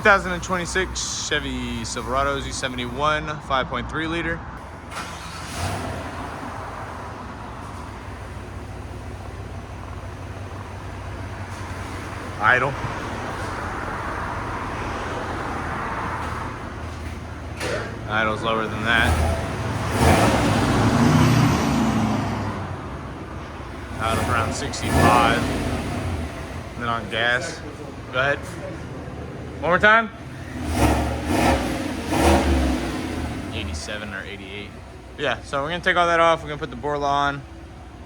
2026 Chevy Silverado Z71 5.3 liter. Idle. Idle's lower than that. Out of around 65. And then on gas. Go ahead. One more time. 87 or 88. Yeah, so we're gonna take all that off. We're gonna put the Borla on.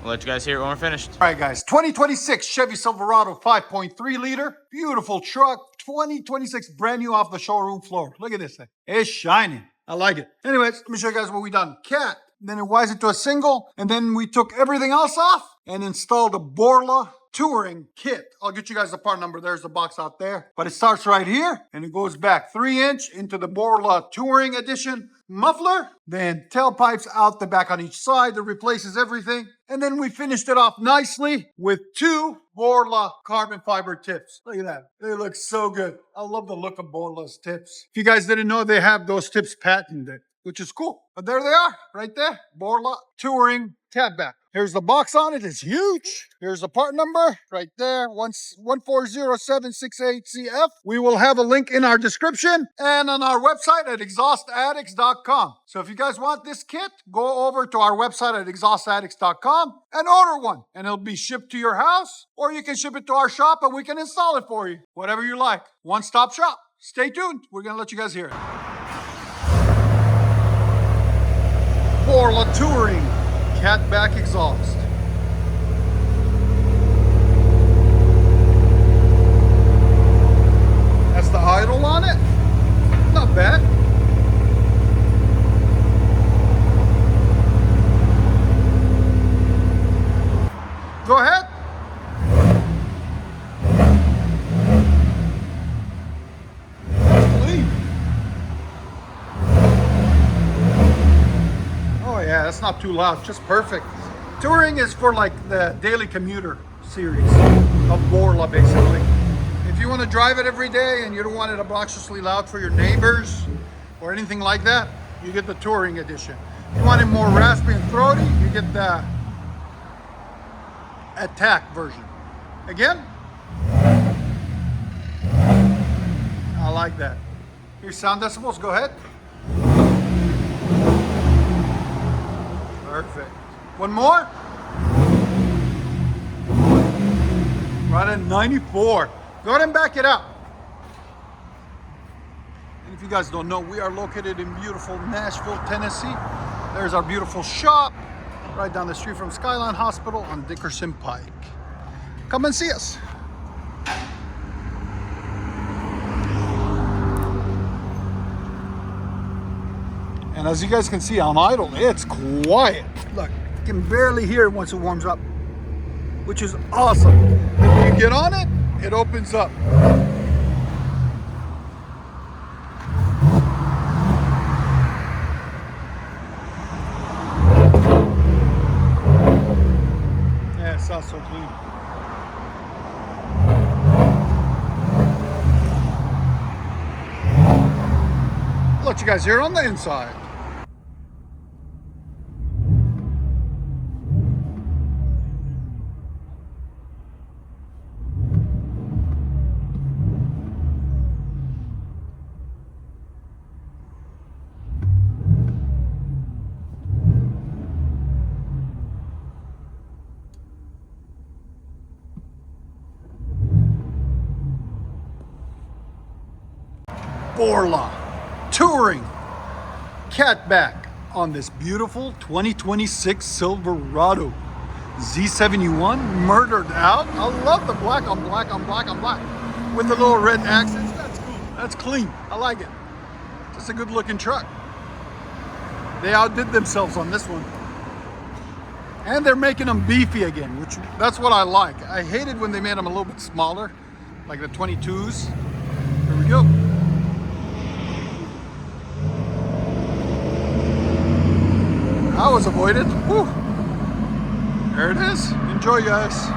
We'll let you guys hear it when we're finished. All right, guys, 2026 Chevy Silverado 5.3 liter. Beautiful truck. 2026, brand new off the showroom floor. Look at this thing. It's shining. I like it. Anyways, let me show you guys what we done. Cat. Then it wires it to a single. And then we took everything else off and installed a Borla touring kit. I'll get you guys the part number. There's the box out there. But it starts right here and it goes back 3-inch into the Borla touring edition muffler. Then tailpipes out the back on each side that replaces everything. And then we finished it off nicely with 2 Borla carbon fiber tips. Look at that. They look so good. I love the look of Borla's tips. If you guys didn't know, they have those tips patented, which is cool. But there they are, right there. Borla touring tab back. Here's the box on it. It's huge. Here's the part number right there, 1407768CF. We will have a link in our description and on our website at exhaustaddicts.com. So if you guys want this kit, go over to our website at exhaustaddicts.com and order one. And it'll be shipped to your house, or you can ship it to our shop and we can install it for you. Whatever you like. One-stop shop. Stay tuned. We're going to let you guys hear it. Borla touring. Catback exhaust. That's the idle on it. Not bad. Go ahead. Yeah, that's not too loud, just perfect. Touring is for like the daily commuter series of Borla, basically. If you want to drive it every day and you don't want it obnoxiously loud for your neighbors or anything like that, you get the touring edition. If you want it more raspy and throaty, you get the attack version. Again, I like that. Here's sound decibels, go ahead. Perfect. One more. Right at 94. Go ahead and back it up. And if you guys don't know, we are located in beautiful Nashville, Tennessee. There's our beautiful shop right down the street from Skyline Hospital on Dickerson Pike. Come and see us. And as you guys can see on idle, it's quiet. Look, you can barely hear it once it warms up, which is awesome. When you get on it, it opens up. Yeah, it sounds so clean. I'll let you guys hear it on the inside. Borla touring catback on this beautiful 2026 Silverado Z71 murdered out. I love the black on black on black on black with the little red accents. That's cool. That's clean. I like it. Just a good looking truck. They outdid themselves on this one. And they're making them beefy again, which that's what I like. I hated when they made them a little bit smaller, like the 22s. Here we go. That was avoided. Whew. There it is. Enjoy, guys.